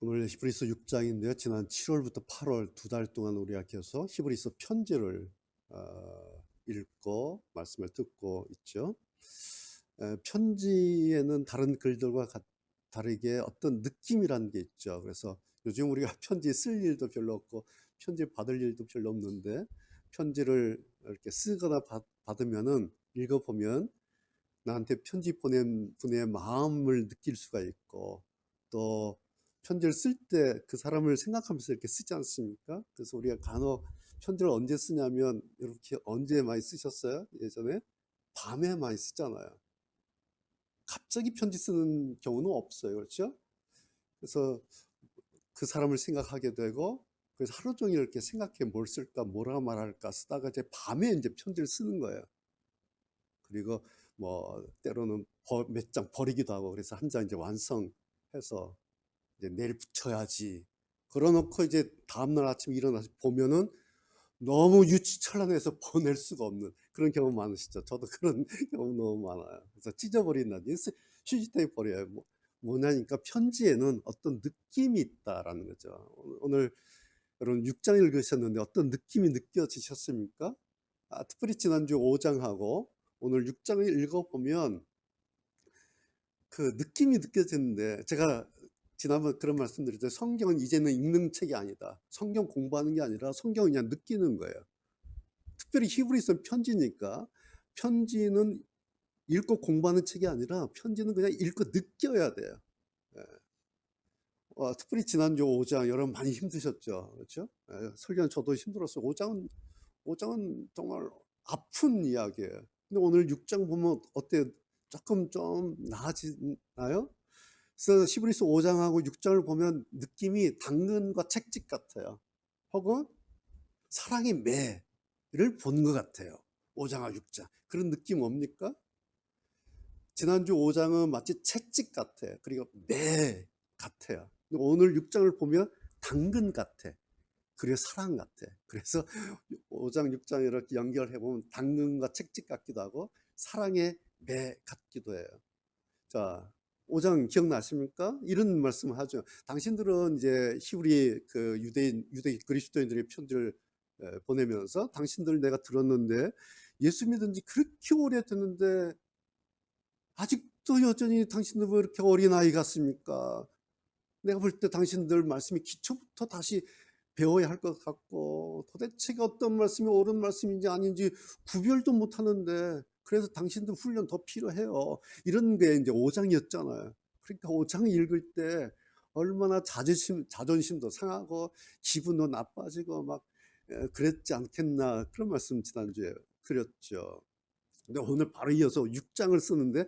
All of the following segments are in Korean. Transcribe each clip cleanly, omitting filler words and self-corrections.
오늘 히브리서 6장인데요. 지난 7월부터 8월 2달 동안 우리가 계속 히브리서 편지를 읽고 말씀을 듣고 있죠. 편지에는 다른 글들과 다르게 어떤 느낌이라는 게 있죠. 그래서 요즘 우리가 편지 쓸 일도 별로 없고 편지 받을 일도 별로 없는데 편지를 이렇게 쓰거나 받으면은 읽어보면 나한테 편지 보낸 분의 마음을 느낄 수가 있고, 또 편지를 쓸 때 그 사람을 생각하면서 이렇게 쓰지 않습니까? 그래서 우리가 간혹 편지를 언제 쓰냐면, 이렇게 언제 많이 쓰셨어요? 예전에 밤에 많이 쓰잖아요. 갑자기 편지 쓰는 경우는 없어요. 그렇죠? 그래서 그 사람을 생각하게 되고, 그래서 하루 종일 이렇게 생각해 뭘 쓸까, 뭐라 말할까 쓰다가 이제 밤에 이제 편지를 쓰는 거예요. 그리고 뭐 때로는 몇 장 버리기도 하고, 그래서 한 장 이제 완성해서 이제 내일 붙여야지. 그러놓고 이제 다음날 아침 일어나서 보면은 너무 유치찬란해서 보낼 수가 없는 그런 경우 많으시죠? 저도 그런 경우 너무 많아요. 그래서 찢어버린다든지 휴지통에 버려요. 뭐냐니까 편지에는 어떤 느낌이 있다라는 거죠. 오늘 여러분 6장 읽으셨는데 어떤 느낌이 느껴지셨습니까? 특별히 지난주 5장하고 오늘 6장을 읽어보면 그 느낌이 느껴지는데, 제가 지난번 그런 말씀 드렸죠. 성경은 이제는 읽는 책이 아니다. 성경 공부하는 게 아니라 성경은 그냥 느끼는 거예요. 특별히 히브리서는 편지니까, 편지는 읽고 공부하는 책이 아니라 편지는 그냥 읽고 느껴야 돼요. 예. 특별히 지난주 5장 여러분 많이 힘드셨죠. 그렇죠? 설교는 저도 힘들었어요. 5장은 정말 아픈 이야기예요. 근데 오늘 6장 보면 어때요? 조금 좀 나아지나요? 그래서 히브리서 5장하고 6장을 보면 느낌이 당근과 채찍 같아요. 혹은 사랑의 매를 본 것 같아요. 5장과 6장. 그런 느낌 뭡니까? 지난주 5장은 마치 채찍 같아요. 그리고 매 같아요. 근데 오늘 6장을 보면 당근 같아. 그리고 사랑 같아. 그래서 5장, 6장 이렇게 연결해보면 당근과 책찍 같기도 하고 사랑의 매 같기도 해요. 자, 5장 기억나십니까? 이런 말씀을 하죠. 당신들은 이제 히브리 그 유대 그리스도인들의 편지를 보내면서 당신들 내가 들었는데 예수 믿은 지 그렇게 오래됐는데 아직도 여전히 당신들 왜 이렇게 어린아이 같습니까? 내가 볼 때 당신들 말씀이 기초부터 다시 배워야 할 것 같고, 도대체 어떤 말씀이 옳은 말씀인지 아닌지 구별도 못 하는데, 그래서 당신들 훈련 더 필요해요. 이런 게 이제 5장이었잖아요. 그러니까 5장 읽을 때 얼마나 자존심도 상하고 기분도 나빠지고 막 그랬지 않겠나, 그런 말씀 지난주에 드렸죠. 근데 오늘 바로 이어서 6장을 쓰는데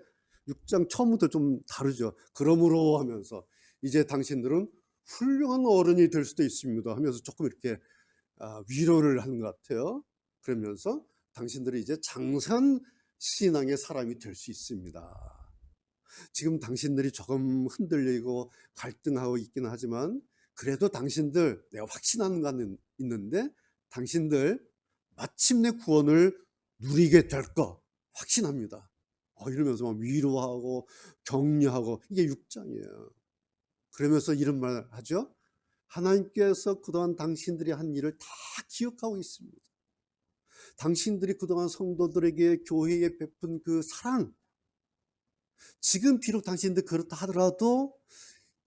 6장 처음부터 좀 다르죠. 그러므로 하면서 이제 당신들은 훌륭한 어른이 될 수도 있습니다 하면서 조금 이렇게 위로를 하는 것 같아요. 그러면서 당신들이 이제 장성한 신앙의 사람이 될 수 있습니다. 지금 당신들이 조금 흔들리고 갈등하고 있기는 하지만 그래도 당신들 내가 확신하는 건 있는데 당신들 마침내 구원을 누리게 될 거 확신합니다. 이러면서 막 위로하고 격려하고, 이게 6장이에요. 그러면서 이런 말 하죠. 하나님께서 그동안 당신들이 한 일을 다 기억하고 있습니다. 당신들이 그동안 성도들에게 교회에 베푼 그 사랑, 지금 비록 당신들 그렇다 하더라도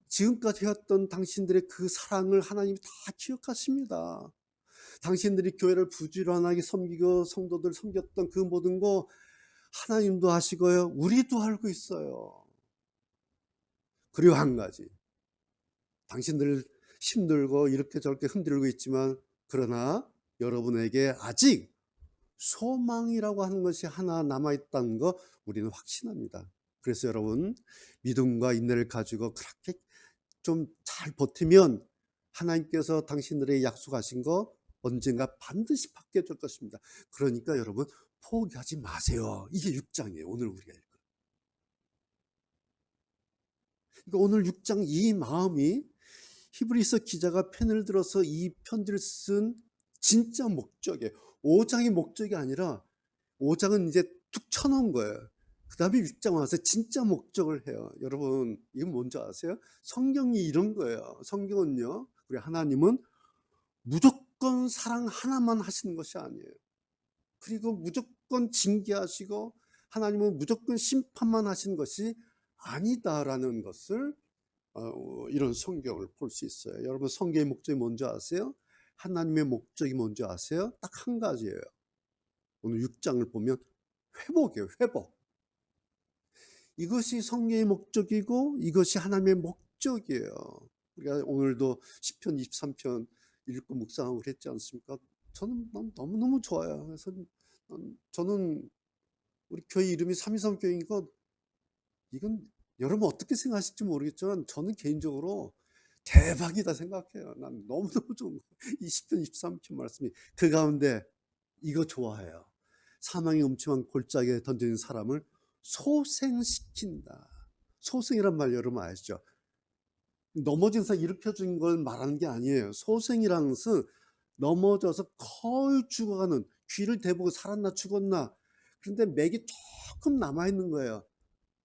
지금까지 해왔던 당신들의 그 사랑을 하나님이 다 기억하십니다. 당신들이 교회를 부지런하게 섬기고 성도들 섬겼던 그 모든 거 하나님도 아시고요, 우리도 알고 있어요. 그리고 한 가지, 당신들 힘들고 이렇게 저렇게 흔들고 있지만 그러나 여러분에게 아직 소망이라고 하는 것이 하나 남아있다는 거 우리는 확신합니다. 그래서 여러분 믿음과 인내를 가지고 그렇게 좀 잘 버티면 하나님께서 당신들에게 약속하신 거 언젠가 반드시 받게 될 것입니다. 그러니까 여러분 포기하지 마세요. 이게 6장이에요. 오늘 우리가 읽은. 그러니까 오늘 6장 이 마음이 히브리서 기자가 펜을 들어서 이 편지를 쓴 진짜 목적이에요. 5장의 목적이 아니라 5장은 이제 툭 쳐놓은 거예요. 그 다음에 6장 와서 진짜 목적을 해요. 여러분, 이건 뭔지 아세요? 성경이 이런 거예요. 성경은요, 우리 하나님은 무조건 사랑 하나만 하시는 것이 아니에요. 그리고 무조건 징계하시고 하나님은 무조건 심판만 하시는 것이 아니다라는 것을 이런 성경을 볼 수 있어요. 여러분, 성경의 목적이 뭔지 아세요? 하나님의 목적이 뭔지 아세요? 딱 한 가지예요. 오늘 6장을 보면 회복이에요. 회복. 이것이 성경의 목적이고 이것이 하나님의 목적이에요. 우리가 오늘도 시편 23편 읽고 묵상하고 그랬지 않습니까? 저는 너무너무 좋아요. 그래서 저는 우리 교회 이름이 323 교회이니까 이건 여러분 어떻게 생각하실지 모르겠지만 저는 개인적으로 대박이다 생각해요. 난 너무너무 좋은 거예요. 이 시편 23편 말씀이 그 가운데 이거 좋아해요. 사망의 음침한 골짜기에 던지는 사람을 소생시킨다. 소생이란 말 여러분 아시죠? 넘어진 사람 일으켜준 걸 말하는 게 아니에요. 소생이라는 것은 넘어져서 거의 죽어가는, 귀를 대보고 살았나 죽었나, 그런데 맥이 조금 남아있는 거예요.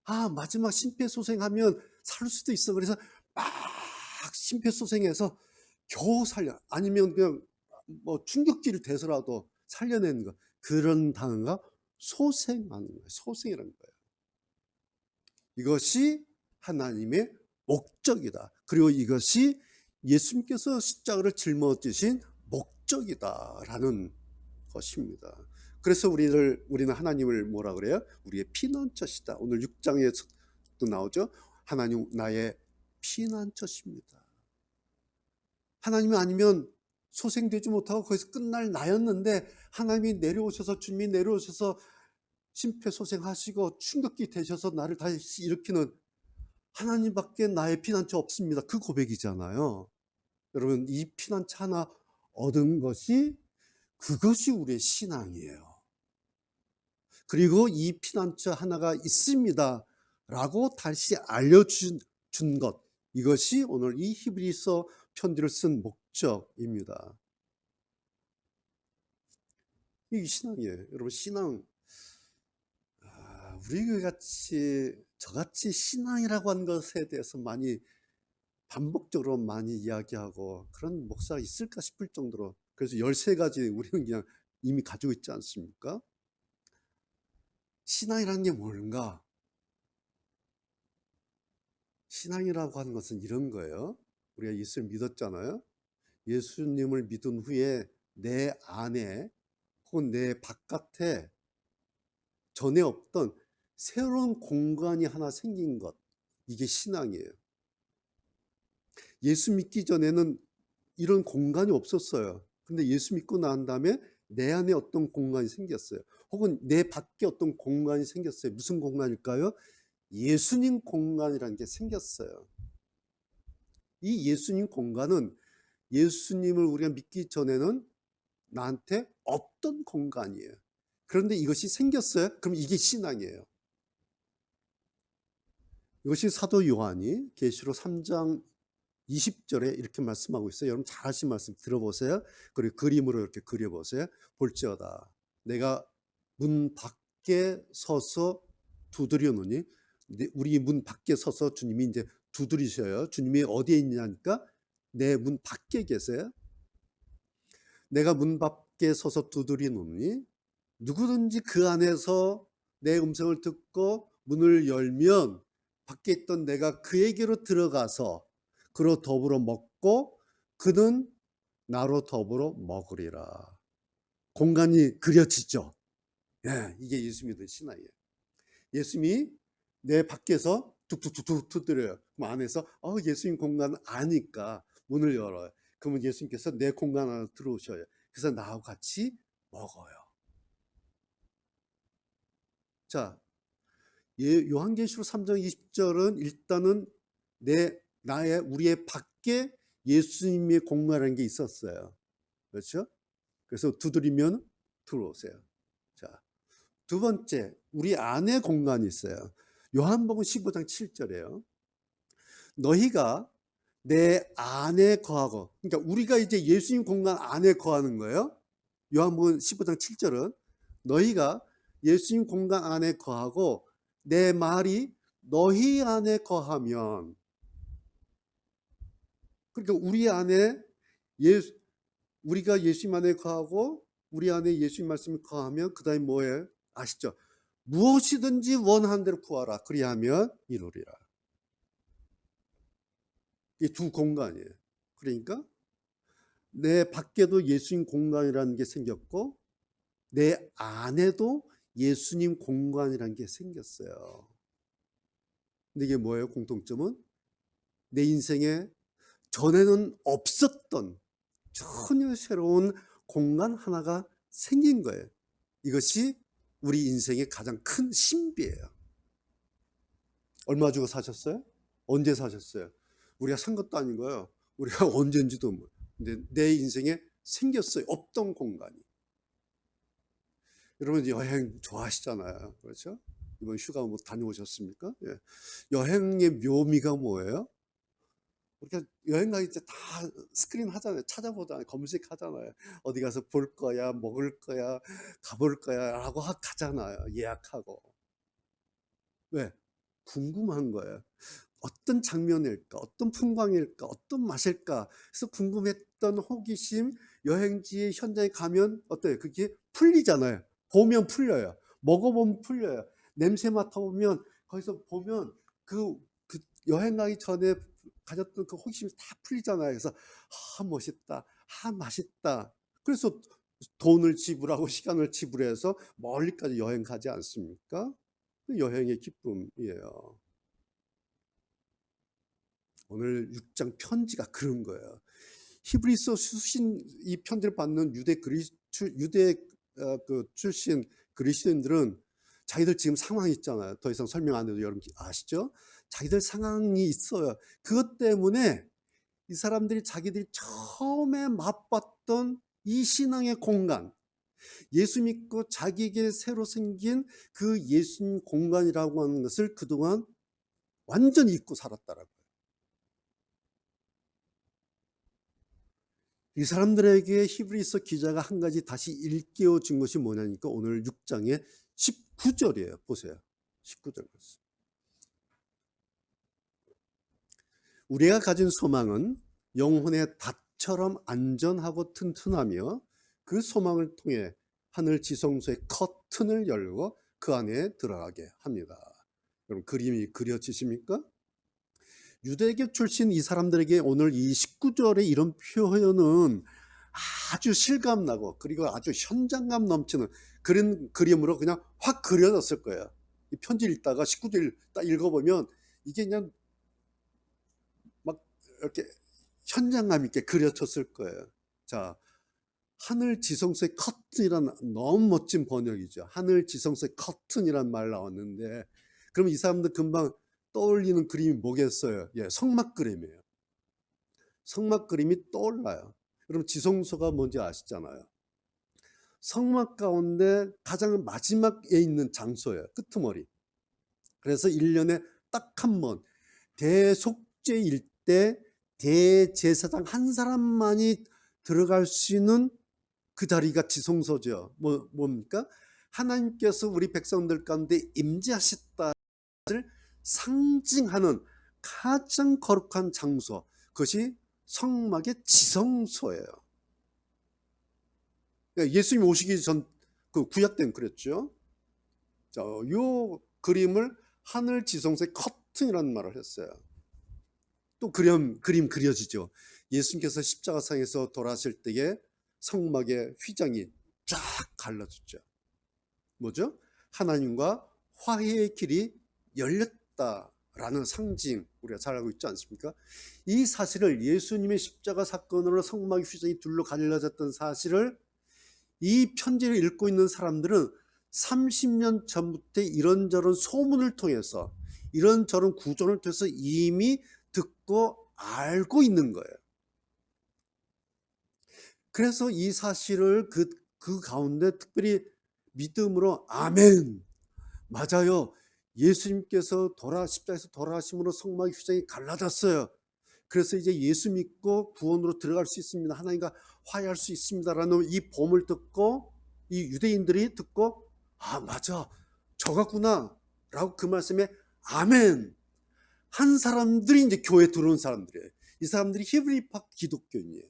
아, 마지막 심폐소생하면 살 수도 있어. 그래서 막 심폐소생해서 겨우 살려. 아니면 그냥 뭐 충격기를 대서라도 살려내는 거. 그런 단어가 소생하는 거예요. 소생이라는 거예요. 이것이 하나님의 목적이다. 그리고 이것이 예수님께서 십자가를 짊어지신 목적이다라는 것입니다. 그래서 우리는 하나님을 뭐라 그래요? 우리의 피난처시다. 오늘 6장에도 나오죠. 하나님 나의 피난처십니다. 하나님이 아니면 소생되지 못하고 거기서 끝날 나였는데 하나님이 내려오셔서, 주님이 내려오셔서 심폐소생하시고 충격기 되셔서 나를 다시 일으키는 하나님밖에 나의 피난처 없습니다. 그 고백이잖아요. 여러분, 이 피난처 하나 얻은 것이 그것이 우리의 신앙이에요. 그리고 이 피난처 하나가 있습니다 라고 다시 알려준 것, 이것이 오늘 이 히브리서 편지를 쓴 목적입니다. 이 신앙이에요. 여러분, 신앙, 우리 같이 저같이 신앙이라고 하는 것에 대해서 많이 반복적으로 많이 이야기하고 그런 목사가 있을까 싶을 정도로, 그래서 13가지 우리는 그냥 이미 가지고 있지 않습니까? 신앙이라는 게 뭔가? 신앙이라고 하는 것은 이런 거예요. 우리가 예수를 믿었잖아요. 예수님을 믿은 후에 내 안에 혹은 내 바깥에 전에 없던 새로운 공간이 하나 생긴 것, 이게 신앙이에요. 예수 믿기 전에는 이런 공간이 없었어요. 근데 예수 믿고 난 다음에 내 안에 어떤 공간이 생겼어요. 혹은 내 밖에 어떤 공간이 생겼어요. 무슨 공간일까요? 예수님 공간이라는 게 생겼어요. 이 예수님 공간은 예수님을 우리가 믿기 전에는 나한테 없던 공간이에요. 그런데 이것이 생겼어요. 그럼 이게 신앙이에요. 이것이 사도 요한이 계시록 3장 20절에 이렇게 말씀하고 있어요. 여러분 잘 아시는 말씀 들어보세요. 그리고 그림으로 이렇게 그려보세요. 볼지어다 내가 문 밖에 서서 두드려노니, 우리 문 밖에 서서 주님이 이제 두드리셔요. 주님이 어디에 있냐니까 내 문 밖에 계세요. 내가 문 밖에 서서 두드리노니 누구든지 그 안에서 내 음성을 듣고 문을 열면 밖에 있던 내가 그에게로 들어가서 그로 더불어 먹고 그는 나로 더불어 먹으리라. 공간이 그려지죠. 예, 이게 예수 믿는 신앙이에요. 예수님이 내 밖에서 툭툭툭툭 두드려요. 그럼 안에서 예수님 공간 아니까 문을 열어요. 그러면 예수님께서 내 공간 안으로 들어오셔요. 그래서 나하고 같이 먹어요. 자, 요한계시록 3장 20절은 일단은 우리의 밖에 예수님의 공간이라는 게 있었어요. 그렇죠? 그래서 두드리면 들어오세요. 자, 두 번째, 우리 안에 공간이 있어요. 요한복음 15장 7절이에요. 너희가 내 안에 거하고, 그러니까 우리가 이제 예수님 공간 안에 거하는 거예요. 요한복음 15장 7절은 너희가 예수님 공간 안에 거하고 내 말이 너희 안에 거하면, 그러니까 우리 안에 우리가 예수님 안에 거하고 우리 안에 예수님 말씀이 거하면 그 다음에 뭐예요? 아시죠? 무엇이든지 원하는 대로 구하라. 그리하면 이루리라. 이게 두 공간이에요. 그러니까 내 밖에도 예수님 공간이라는 게 생겼고 내 안에도 예수님 공간이라는 게 생겼어요. 근데 이게 뭐예요? 공통점은 내 인생에 전에는 없었던 전혀 새로운 공간 하나가 생긴 거예요. 이것이 우리 인생의 가장 큰 신비예요. 얼마 주고 사셨어요? 언제 사셨어요? 우리가 산 것도 아닌 거예요. 우리가 언젠지도 모르. 근데 내 인생에 생겼어요. 없던 공간이. 여러분 여행 좋아하시잖아요. 그렇죠? 이번 휴가 뭐 다녀오셨습니까? 예. 여행의 묘미가 뭐예요? 우리가 여행 가기 때 다 스크린 하잖아요. 찾아보잖아요. 검색하잖아요. 어디 가서 볼 거야, 먹을 거야, 가볼 거야 라고 가잖아요. 예약하고. 왜? 궁금한 거예요. 어떤 장면일까? 어떤 풍광일까? 어떤 맛일까? 그래서 궁금했던 호기심, 여행지 현장에 가면 어때요? 그게 풀리잖아요. 보면 풀려요. 먹어보면 풀려요. 냄새 맡아보면 거기서 보면 그 여행 가기 전에 가졌던 그 호기심이 다 풀리잖아요. 그래서 멋있다. 맛있다. 그래서 돈을 지불하고 시간을 지불해서 멀리까지 여행 가지 않습니까? 여행의 기쁨이에요. 오늘 6장 편지가 그런 거예요. 히브리서 수신 이 편지를 받는 유대 출신 그리스도인들은 자기들 지금 상황이 있잖아요. 더 이상 설명 안 해도 여러분 아시죠? 자기들 상황이 있어요. 그것 때문에 이 사람들이 자기들이 처음에 맛봤던 이 신앙의 공간, 예수 믿고 자기에게 새로 생긴 그 예수님 공간이라고 하는 것을 그동안 완전히 잊고 살았다라고요. 이 사람들에게 히브리서 기자가 한 가지 다시 일깨워 준 것이 뭐냐니까 오늘 6장의 19절이에요. 보세요. 19절. 우리가 가진 소망은 영혼의 닷처럼 안전하고 튼튼하며 그 소망을 통해 하늘 지성소의 커튼을 열고 그 안에 들어가게 합니다. 여러분 그림이 그려지십니까? 유대교 출신 이 사람들에게 오늘 이 19절의 이런 표현은 아주 실감나고 그리고 아주 현장감 넘치는 그런 그림으로 그냥 확 그려졌을 거예요. 이 편지 읽다가 19절 딱 읽어보면 이게 그냥 막 이렇게 현장감 있게 그려졌을 거예요. 자, 하늘 지성소의 커튼이라는 너무 멋진 번역이죠. 하늘 지성소의 커튼이란 말 나왔는데 그럼 이 사람들 금방 떠올리는 그림이 뭐겠어요? 예, 성막 그림이에요. 성막 그림이 떠올라요. 그럼 지성소가 뭔지 아시잖아요. 성막 가운데 가장 마지막에 있는 장소예요. 끄트머리. 그래서 1년에 딱 한 번 대속죄일 때 대제사장 한 사람만이 들어갈 수 있는 그 자리가 지성소죠. 뭡니까? 하나님께서 우리 백성들 가운데 임재하셨다를 상징하는 가장 거룩한 장소, 그것이 성막의 지성소예요. 그러니까 예수님 오시기 전 그 구약 때는 그랬죠. 자, 요 그림을 하늘 지성소의 커튼이라는 말을 했어요. 또 그림 그려지죠. 예수님께서 십자가상에서 돌아가실 때에 성막의 휘장이 쫙 갈라졌죠. 뭐죠? 하나님과 화해의 길이 열렸다라는 상징 우리가 잘 알고 있지 않습니까? 이 사실을 예수님의 십자가 사건으로 성막의 휘장이 둘로 갈라졌던 사실을 이 편지를 읽고 있는 사람들은 30년 전부터 이런저런 소문을 통해서 이런저런 구조를 통해서 이미 듣고 알고 있는 거예요. 그래서 이 사실을 그 가운데 특별히 믿음으로 아멘, 맞아요, 예수님께서 십자가에서 돌아가심으로 성막의 휘장이 갈라졌어요. 그래서 이제 예수 믿고 구원으로 들어갈 수 있습니다. 하나님과 화해할 수 있습니다라는 이 복음을 듣고 이 유대인들이 듣고 맞아, 저같구나. 라고 그 말씀에 아멘 한 사람들이 이제 교회에 들어온 사람들이에요. 이 사람들이 히브리파 기독교인이에요.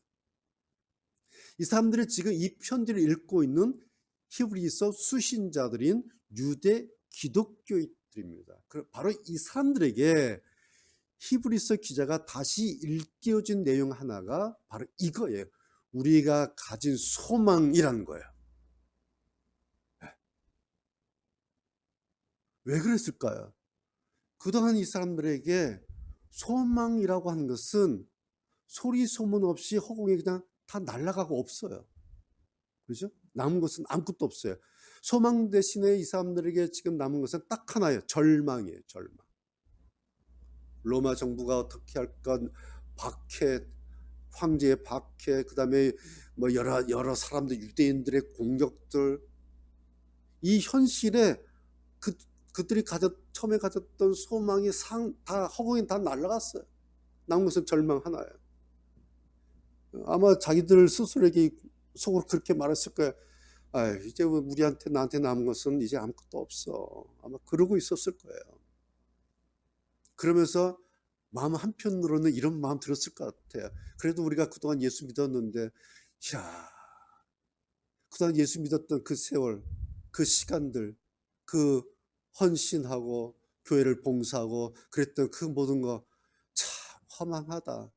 이 사람들이 지금 이 편지를 읽고 있는 히브리서 수신자들인 유대 기독교인들입니다. 바로 이 사람들에게 히브리서 기자가 다시 일깨워준 내용 하나가 바로 이거예요. 우리가 가진 소망이라는 거예요. 왜 그랬을까요? 그동안 이 사람들에게 소망이라고 하는 것은 소리 소문 없이 허공에 그냥 다 날아가고 없어요. 그죠? 남은 것은 아무것도 없어요. 소망 대신에 이 사람들에게 지금 남은 것은 딱 하나예요. 절망이에요. 절망. 로마 정부가 어떻게 할 건, 박해, 황제의 박해, 그 다음에 뭐 여러 사람들, 유대인들의 공격들, 이 현실에 그들이 처음에 가졌던 소망이 다 허공에 다 날아갔어요. 남은 것은 절망 하나예요. 아마 자기들 스스로에게 속으로 그렇게 말했을 거예요. 이제 나한테 남은 것은 이제 아무것도 없어. 아마 그러고 있었을 거예요. 그러면서 마음 한편으로는 이런 마음 들었을 것 같아요. 그래도 우리가 그동안 예수 믿었는데, 그동안 예수 믿었던 그 세월, 그 시간들, 그 헌신하고 교회를 봉사하고 그랬던 그 모든 거 참 허망하다.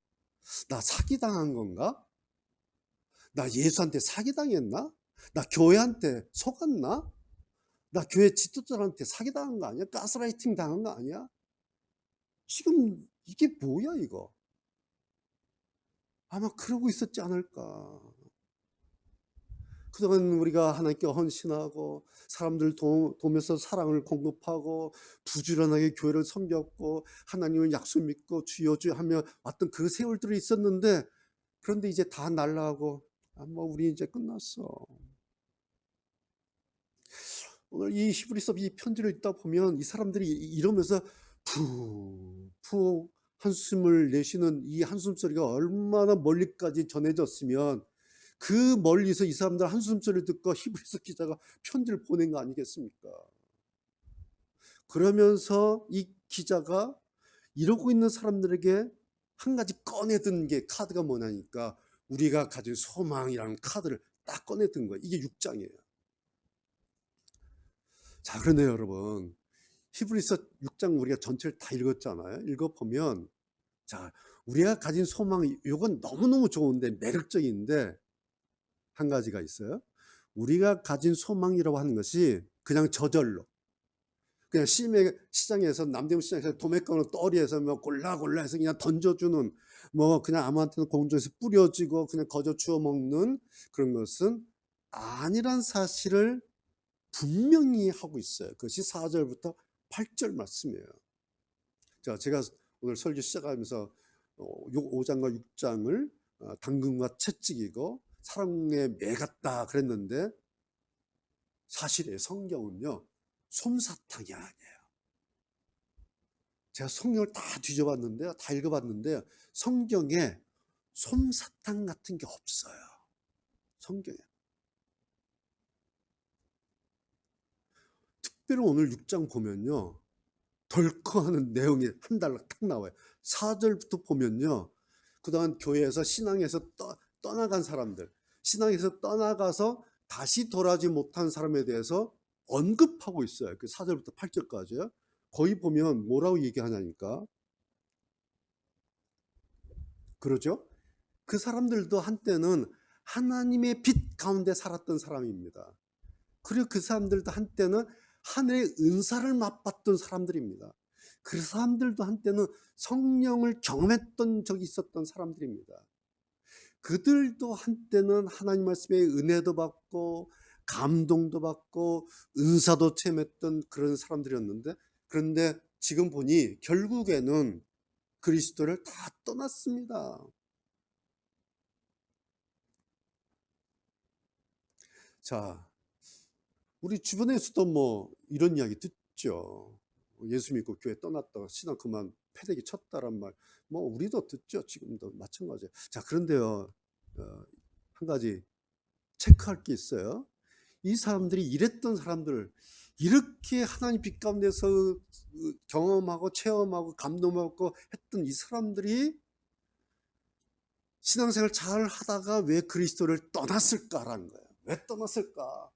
나 사기당한 건가? 나 예수한테 사기당했나? 나 교회한테 속았나? 나 교회 지도자한테 사기당한 거 아니야? 가스라이팅 당한 거 아니야? 지금 이게 뭐야 이거? 아마 그러고 있었지 않을까. 그동안 우리가 하나님께 헌신하고 사람들 도우면서 사랑을 공급하고 부지런하게 교회를 섬겼고 하나님을 약속 믿고 주여 주여 하며 왔던 그 세월들이 있었는데, 그런데 이제 다 날라가고 뭐 우리 이제 끝났어. 오늘 이 히브리서 이 편지를 읽다 보면 이 사람들이 이러면서 푹 한숨을 내쉬는 이 한숨 소리가 얼마나 멀리까지 전해졌으면 그 멀리서 이 사람들 한숨 소리를 듣고 히브리서 기자가 편지를 보낸 거 아니겠습니까? 그러면서 이 기자가 이러고 있는 사람들에게 한 가지 꺼내든 게 카드가 뭐냐니까 우리가 가진 소망이라는 카드를 딱 꺼내든 거예요. 이게 6장이에요. 자, 그런데요, 여러분. 히브리서 6장 우리가 전체를 다 읽었잖아요. 읽어보면, 자, 우리가 가진 소망, 이건 너무너무 좋은데, 매력적인데, 한 가지가 있어요. 우리가 가진 소망이라고 하는 것이 그냥 저절로, 그냥 시장에서, 남대문 시장에서 도매가루 떠리에서 뭐 골라 해서 그냥 던져주는, 뭐 그냥 아무한테나 공중에서 뿌려지고 그냥 거저 주워 먹는 그런 것은 아니란 사실을 분명히 하고 있어요. 그것이 4절부터 8절 말씀이에요. 자, 제가 오늘 설교 시작하면서 5장과 6장을 당근과 채찍이고 사랑에 매 같다 그랬는데, 사실에 성경은요 솜사탕이 아니에요. 제가 성경을 다 뒤져봤는데요, 다 읽어봤는데요, 성경에 솜사탕 같은 게 없어요. 성경에. 특별히 오늘 6장 보면요, 덜컥하는 내용이 한 달락 탁 나와요. 4절부터 보면요, 그동안 교회에서 신앙에서 떠나간 사람들, 신앙에서 떠나가서 다시 돌아오지 못한 사람에 대해서 언급하고 있어요. 그 4절부터 8절까지요. 거기 보면 뭐라고 얘기하냐니까, 그러죠? 그 사람들도 한때는 하나님의 빛 가운데 살았던 사람입니다. 그리고 그 사람들도 한때는 하늘의 은사를 맛봤던 사람들입니다. 그 사람들도 한때는 성령을 경험했던 적이 있었던 사람들입니다. 그들도 한때는 하나님 말씀의 은혜도 받고 감동도 받고 은사도 체험했던 그런 사람들이었는데, 그런데 지금 보니 결국에는 그리스도를 다 떠났습니다. 자, 우리 주변에서도 뭐 이런 이야기 듣죠. 예수 믿고 교회 떠났다가 신앙 그만 패대기 쳤다란 말, 뭐 우리도 듣죠. 지금도 마찬가지예요. 자, 그런데요, 한 가지 체크할 게 있어요. 이 사람들이 이랬던 사람들, 이렇게 하나님 빛 가운데서 경험하고 체험하고 감동하고 했던 이 사람들이 신앙생활 잘 하다가 왜 그리스도를 떠났을까라는 거예요. 왜 떠났을까?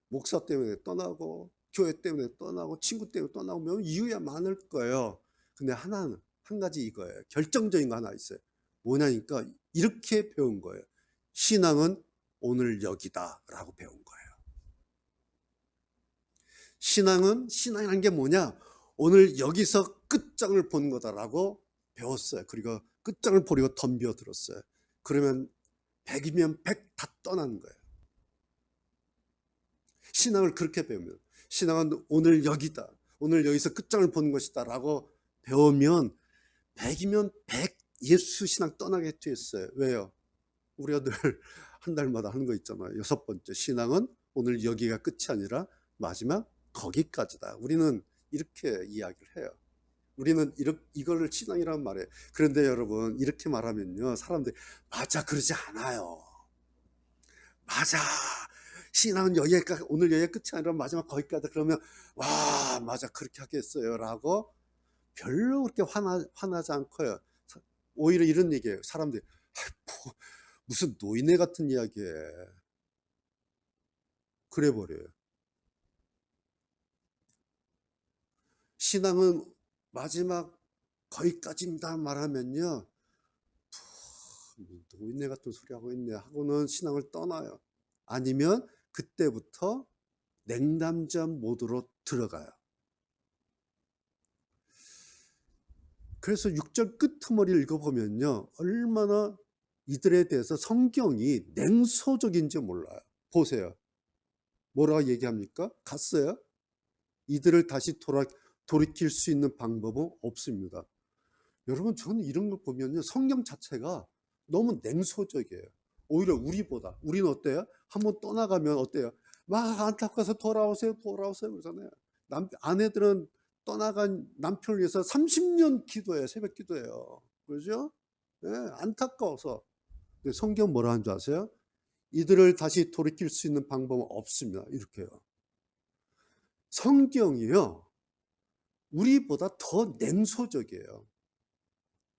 목사 때문에 떠나고 교회 때문에 떠나고 친구 때문에 떠나고 뭐 이유야 많을 거예요. 근데 하나는 한 가지 이거예요. 결정적인 거 하나 있어요. 뭐냐니까 이렇게 배운 거예요. 신앙은 오늘 여기다라고 배운 거예요. 신앙이라는 게 뭐냐? 오늘 여기서 끝장을 보는 거다라고 배웠어요. 그리고 끝장을 보려고 덤벼 들었어요. 그러면 100이면 100 다 떠나는 거예요. 신앙을 그렇게 배우면, 신앙은 오늘 여기다, 오늘 여기서 끝장을 보는 것이다 라고 배우면 100이면 100 예수 신앙 떠나게 돼 있어요. 왜요? 우리가 늘 한 달마다 하는 거 있잖아요. 6번째, 신앙은 오늘 여기가 끝이 아니라 마지막 거기까지다. 우리는 이렇게 이야기를 해요. 우리는 이거를 신앙이라는 말이에요. 그런데 여러분, 이렇게 말하면요, 사람들이 맞아, 그러지 않아요. 맞아, 신앙은 여기가 오늘 여기가 끝이 아니라 마지막 거기까지. 그러면 와, 맞아, 그렇게 하겠어요 라고 별로 그렇게 화나지 않고요. 오히려 이런 얘기예요. 사람들이 뭐, 무슨 노인네 같은 이야기에 그래 버려요. 신앙은 마지막 거기까지입니다 말하면요, 노인네 같은 소리 하고 있네 하고는 신앙을 떠나요. 아니면 그때부터 냉담자 모드로 들어가요. 그래서 6절 끄트머리를 읽어보면요, 얼마나 이들에 대해서 성경이 냉소적인지 몰라요. 보세요. 뭐라고 얘기합니까? 갔어요. 이들을 다시 돌이킬 수 있는 방법은 없습니다. 여러분, 저는 이런 걸 보면요, 성경 자체가 너무 냉소적이에요. 오히려 우리는 어때요? 한번 떠나가면 어때요? 막 안타까워서 돌아오세요 그러잖아요. 아내들은 떠나간 남편을 위해서 30년 기도해요. 새벽 기도해요. 그렇죠? 예, 안타까워서. 근데 성경 뭐라 하는 줄 아세요? 이들을 다시 돌이킬 수 있는 방법은 없습니다. 이렇게요. 성경이요, 우리보다 더 냉소적이에요.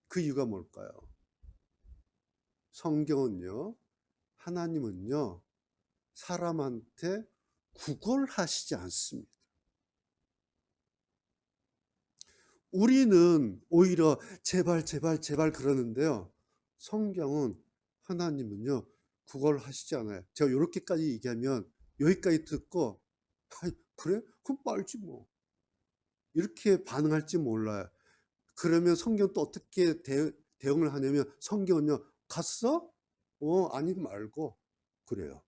그 이유가 뭘까요? 성경은요, 하나님은요, 사람한테 구걸하시지 않습니다. 우리는 오히려 제발 그러는데요, 성경은, 하나님은요, 구걸하시지 않아요. 제가 이렇게까지 얘기하면 여기까지 듣고 그래? 그럼 빨지 뭐, 이렇게 반응할지 몰라요. 그러면 성경 또 어떻게 대응을 하냐면, 성경은요, 갔어? 아니 말고 그래요.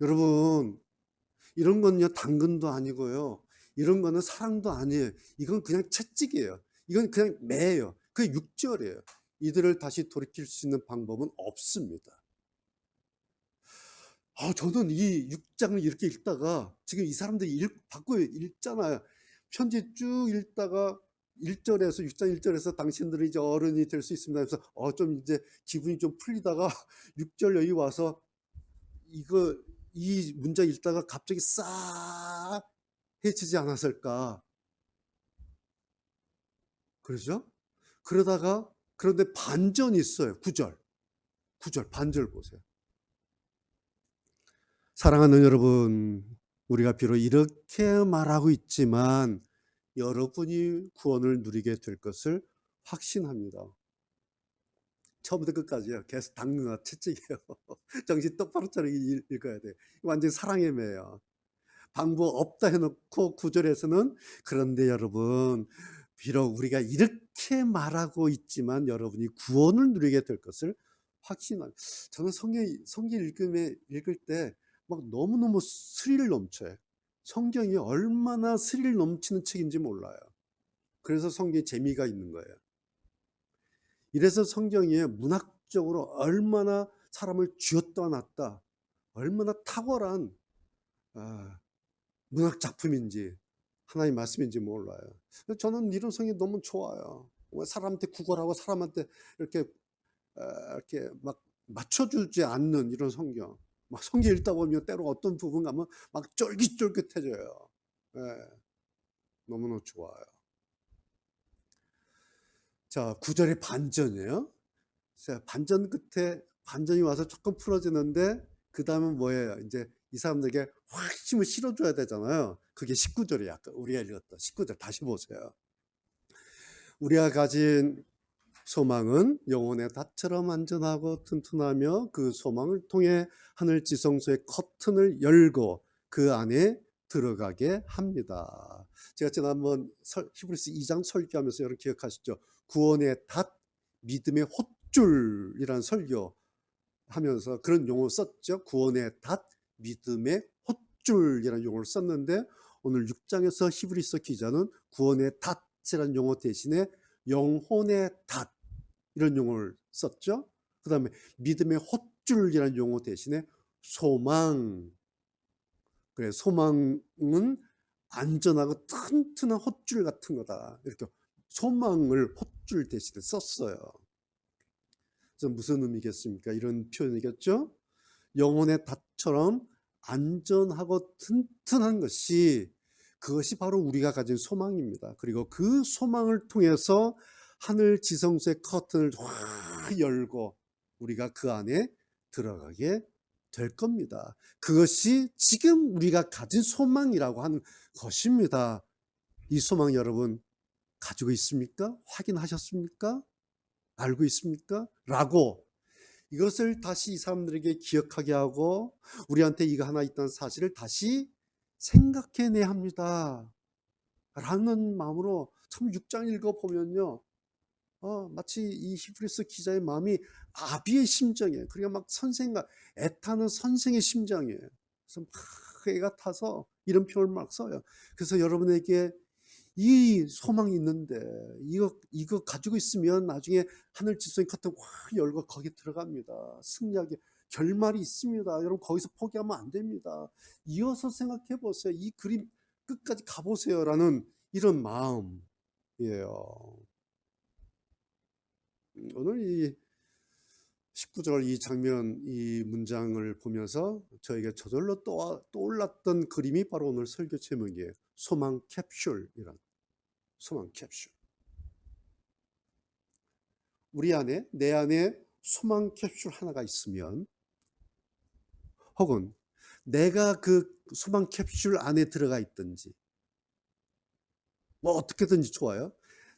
여러분, 이런 건요, 당근도 아니고요, 이런 거는 사랑도 아니에요. 이건 그냥 채찍이에요. 이건 그냥 매예요. 그게 6절이에요. 이들을 다시 돌이킬 수 있는 방법은 없습니다. 저는 이 6장을 이렇게 읽다가, 지금 이 사람들이 바꿔 읽잖아요. 편지 쭉 읽다가 1절에서, 6장 1절에서 당신들이 이제 어른이 될 수 있습니다. 그래서 좀 이제 기분이 좀 풀리다가 6절 여기 와서 이 문장 읽다가 갑자기 싹 해지지 않았을까. 그러죠? 그런데 반전이 있어요. 9절 반절 보세요. 사랑하는 여러분, 우리가 비록 이렇게 말하고 있지만 여러분이 구원을 누리게 될 것을 확신합니다. 처음부터 끝까지요. 계속 당근과 채찍이에요. 정신 똑바로 차리고 읽어야 돼요. 완전 사랑의 매예요. 방법 없다 해놓고 9절에서는 그런데 여러분, 비록 우리가 이렇게 말하고 있지만 여러분이 구원을 누리게 될 것을 확신합니다. 저는 성경 읽을 때 막 너무너무 스릴 넘쳐요. 성경이 얼마나 스릴 넘치는 책인지 몰라요. 그래서 성경에 재미가 있는 거예요. 이래서 성경이 문학적으로 얼마나 사람을 쥐었다 놨다, 얼마나 탁월한 문학 작품인지, 하나님 말씀인지 몰라요. 저는 이런 성경이 너무 좋아요. 사람한테 구걸하고 사람한테 이렇게 막 맞춰주지 않는 이런 성경. 막 성경 읽다 보면 때로 어떤 부분 가면 막 쫄깃쫄깃해져요. 예, 너무너무 좋아요. 자, 9절의 반전이에요. 자, 반전 끝에 반전이 와서 조금 풀어지는데 그 다음은 뭐예요? 이제 이 사람들에게 확 힘을 실어줘야 되잖아요. 그게 19절이에요. 아까 우리가 읽었던 19절 다시 보세요. 우리가 가진 소망은 영혼의 닷처럼 안전하고 튼튼하며 그 소망을 통해 하늘 지성소의 커튼을 열고 그 안에 들어가게 합니다. 제가 지난번 히브리서 2장 설교하면서 여러분 기억하시죠? 구원의 닷, 믿음의 홑줄이라는 설교 하면서 그런 용어 썼죠. 구원의 닷, 믿음의 홑줄이라는 용어를 썼는데 오늘 6장에서 히브리서 기자는 구원의 닷이라는 용어 대신에 영혼의 닷 이런 용어를 썼죠. 그 다음에 믿음의 홑줄이라는 용어 대신에 소망. 그래, 소망은 안전하고 튼튼한 홑줄 같은 거다. 이렇게 소망을 홑줄 대신에 썼어요. 그래서 무슨 의미겠습니까? 이런 표현이겠죠. 영혼의 닷처럼 안전하고 튼튼한 것이 그것이 바로 우리가 가진 소망입니다. 그리고 그 소망을 통해서 하늘 지성소의 커튼을 확 열고 우리가 그 안에 들어가게 될 겁니다. 그것이 지금 우리가 가진 소망이라고 하는 것입니다. 이 소망 여러분 가지고 있습니까? 확인하셨습니까? 알고 있습니까? 라고 이것을 다시 이 사람들에게 기억하게 하고 우리한테 이거 하나 있다는 사실을 다시 생각해내야 합니다. 라는 마음으로 참 6장 읽어보면요. 마치 이 히브리서 기자의 마음이 아비의 심정이에요. 그러니까 막 선생과 애타는 선생의 심정이에요. 그래서 막 애가 타서 이런 표현을 막 써요. 그래서 여러분에게 이 소망이 있는데 이거 가지고 있으면 나중에 하늘 지성의 커튼 확 열고 거기 들어갑니다. 승리하게 결말이 있습니다. 여러분 거기서 포기하면 안 됩니다. 이어서 생각해 보세요. 이 그림 끝까지 가보세요라는 이런 마음이에요. 오늘 이 19절 이 장면, 이 문장을 보면서 저에게 저절로 떠올랐던 그림이 바로 오늘 설교 제목이에요. 소망 캡슐이란. 소망 캡슐. 우리 안에, 내 안에 소망 캡슐 하나가 있으면, 혹은 내가 그 소망 캡슐 안에 들어가 있든지, 뭐 어떻게든지 좋아요.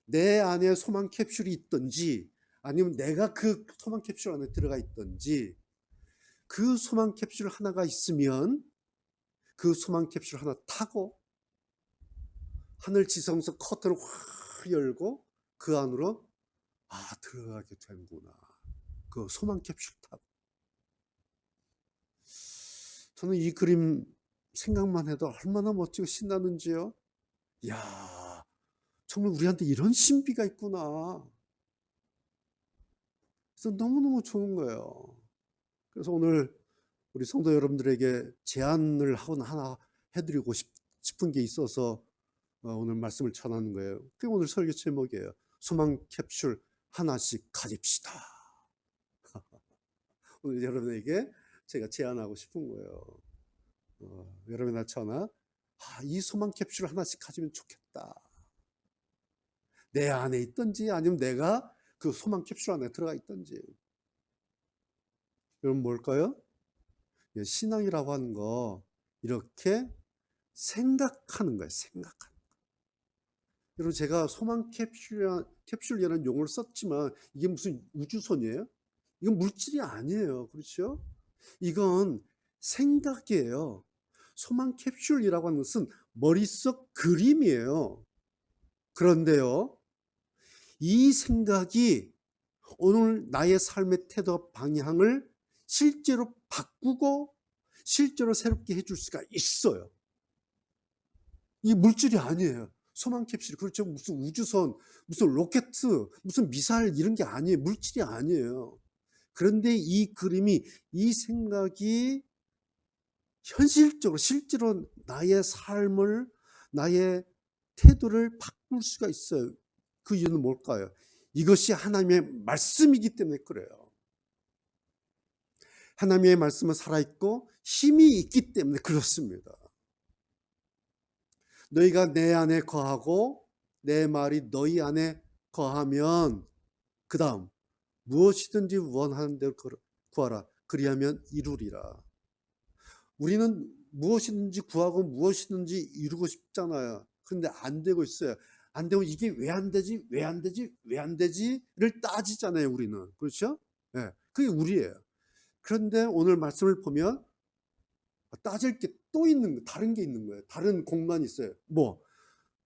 내 안에 소망 캡슐이 있든지, 아니면 내가 그 소망 캡슐 안에 들어가 있든지, 그 소망 캡슐 하나가 있으면 그 소망 캡슐 하나 타고 하늘 지성소 커튼을 확 열고 그 안으로 들어가게 되는구나. 그 소망 캡슐 타고. 저는 이 그림 생각만 해도 얼마나 멋지고 신나는지요. 이야, 정말 우리한테 이런 신비가 있구나. 그래서 너무너무 좋은 거예요. 그래서 오늘 우리 성도 여러분들에게 제안을 하나 해드리고 싶은 게 있어서 오늘 말씀을 전하는 거예요. 그게 오늘 설교 제목이에요. 소망 캡슐 하나씩 가집시다. 오늘 여러분에게 제가 제안하고 싶은 거예요. 여러분이나 저나 이 소망 캡슐 하나씩 가지면 좋겠다. 내 안에 있든지 아니면 내가 그 소망 캡슐 안에 들어가 있든지. 여러분 뭘까요? 신앙이라고 하는 거 이렇게 생각하는 거예요. 생각하는 거. 여러분 제가 소망 캡슐이라는 용어를 썼지만 이게 무슨 우주선이에요? 이건 물질이 아니에요. 그렇죠? 이건 생각이에요. 소망 캡슐이라고 하는 것은 머릿속 그림이에요. 그런데요, 이 생각이 오늘 나의 삶의 태도 방향을 실제로 바꾸고 실제로 새롭게 해줄 수가 있어요. 이 물질이 아니에요. 소망 캡슐, 그렇죠? 무슨 우주선, 무슨 로켓, 무슨 미사일 이런 게 아니에요. 물질이 아니에요. 그런데 이 그림이, 이 생각이 현실적으로 실제로 나의 삶을, 나의 태도를 바꿀 수가 있어요. 그 이유는 뭘까요? 이것이 하나님의 말씀이기 때문에 그래요. 하나님의 말씀은 살아있고 힘이 있기 때문에 그렇습니다. 너희가 내 안에 거하고 내 말이 너희 안에 거하면 그 다음 무엇이든지 원하는 대로 구하라. 그리하면 이루리라. 우리는 무엇이든지 구하고 무엇이든지 이루고 싶잖아요. 그런데 안 되고 있어요. 안 되고 이게 왜 안 되지? 왜 안 되지? 왜 안 되지?를 따지잖아요, 우리는. 그렇죠? 예. 그게 우리예요. 그런데 오늘 말씀을 보면 따질 게 또 있는 거, 다른 게 있는 거예요. 다른 공간이 있어요. 뭐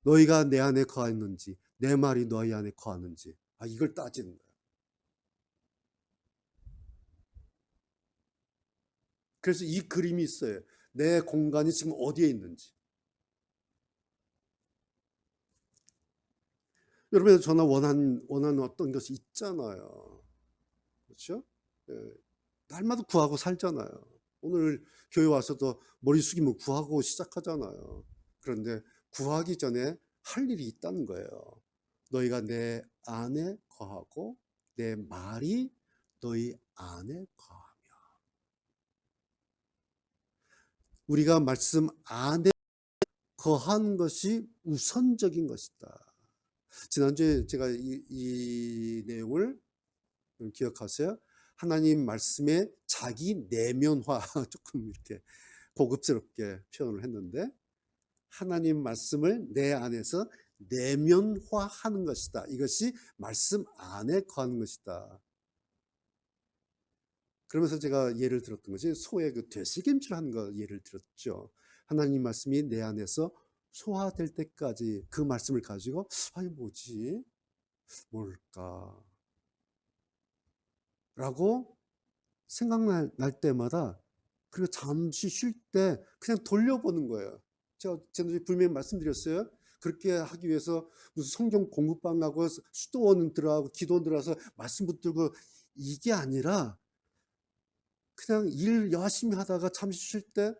너희가 내 안에 거하는지, 내 말이 너희 안에 거하는지. 이걸 따지는 거예요. 그래서 이 그림이 있어요. 내 공간이 지금 어디에 있는지. 여러분, 저나 원하는 어떤 것이 있잖아요. 그렇죠? 예. 날마다 구하고 살잖아요. 오늘 교회 와서도 머리 숙이면 구하고 시작하잖아요. 그런데 구하기 전에 할 일이 있다는 거예요. 너희가 내 안에 거하고 내 말이 너희 안에 거하며. 우리가 말씀 안에 거한 것이 우선적인 것이다. 지난주에 제가 이 내용을 기억하세요? 하나님 말씀의 자기 내면화 조금 이렇게 고급스럽게 표현을 했는데 하나님 말씀을 내 안에서 내면화하는 것이다. 이것이 말씀 안에 거하는 것이다. 그러면서 제가 예를 들었던 것이 소의 그 되새김질하는 거 예를 들었죠. 하나님 말씀이 내 안에서 소화될 때까지 그 말씀을 가지고 뭐지? 뭘까? 라고 생각날 때마다 그리고 잠시 쉴 때 그냥 돌려보는 거예요. 제가 지난주에 분명히 말씀드렸어요. 그렇게 하기 위해서 무슨 성경 공부방 가고 수도원 들어가고 기도원 들어가서 말씀 붙들고 이게 아니라 그냥 일 열심히 하다가 잠시 쉴 때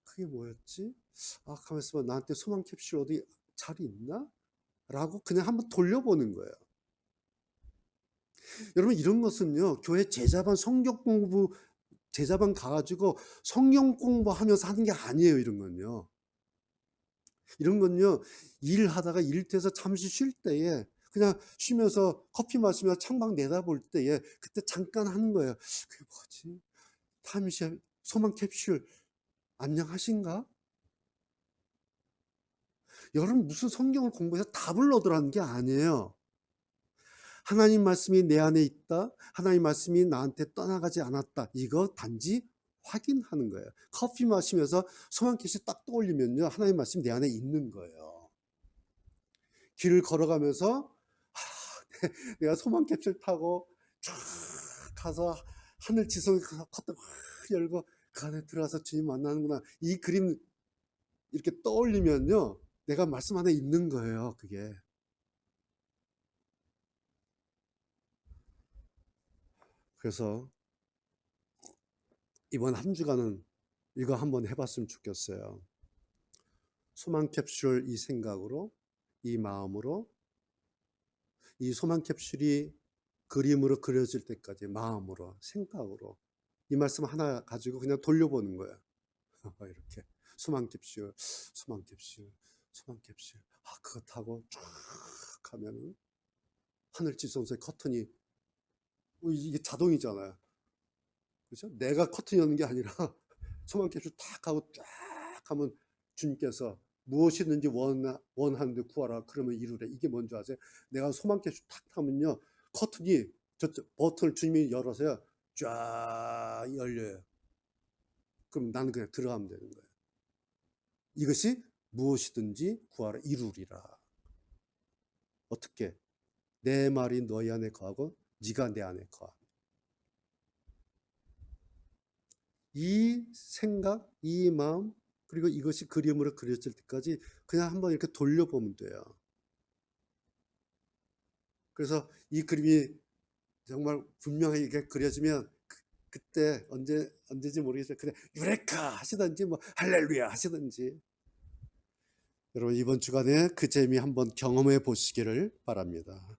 그게 뭐였지? 가만있어 봐. 나한테 소망 캡슐 어디 자리 있나? 라고 그냥 한번 돌려보는 거예요. 여러분 이런 것은요. 교회 제자반 성경 공부 제자반 가가지고 성경 공부하면서 하는 게 아니에요. 이런 건요. 이런 건요. 일하다가 일터에서 잠시 쉴 때에 그냥 쉬면서 커피 마시면서 창밖 내다볼 때에 그때 잠깐 하는 거예요. 그게 뭐지? 타임시 소망 캡슐 안녕하신가? 여러분 무슨 성경을 공부해서 답을 얻으라는 게 아니에요. 하나님 말씀이 내 안에 있다. 하나님 말씀이 나한테 떠나가지 않았다. 이거 단지 확인하는 거예요. 커피 마시면서 소망 캡슐 딱 떠올리면요. 하나님 말씀이 내 안에 있는 거예요. 길을 걸어가면서 내가 소망 캡슐 타고 쫙 가서 하늘 지성 커튼 확 열고 그 안에 들어가서 주님 만나는구나. 이 그림 이렇게 떠올리면요. 내가 말씀 안에 있는 거예요. 그게. 그래서 이번 한 주간은 이거 한번 해봤으면 좋겠어요. 소망 캡슐 이 생각으로, 이 마음으로, 이 소망 캡슐이 그림으로 그려질 때까지 마음으로, 생각으로 이 말씀 하나 가지고 그냥 돌려보는 거예요. 이렇게 소망 캡슐, 소망 캡슐, 소망 캡슐. 그거 타고 쫙 가면은 하늘 지성소의 커튼이 이게 자동이잖아요. 그렇죠? 내가 커튼 여는 게 아니라 소망 캡슐 탁 하고 쫙 하면 주님께서 무엇이든지 원하는데 구하라 그러면 이루래. 이게 뭔지 아세요? 내가 소망 캡슐 탁 하면요 커튼이 저쪽 버튼을 주님이 열어서요 쫙 열려요. 그럼 나는 그냥 들어가면 되는 거예요. 이것이 무엇이든지 구하라 이루리라. 어떻게? 내 말이 너희 안에 거하고 네가 내 안에 거하라. 이 생각, 이 마음, 그리고 이것이 그림으로 그려질 때까지 그냥 한번 이렇게 돌려보면 돼요. 그래서 이 그림이 정말 분명하게 그려지면 그때 언제지 모르겠어요. 그냥 유레카 하시든지 뭐 할렐루야 하시든지. 여러분 이번 주간에 그 재미 한번 경험해 보시기를 바랍니다.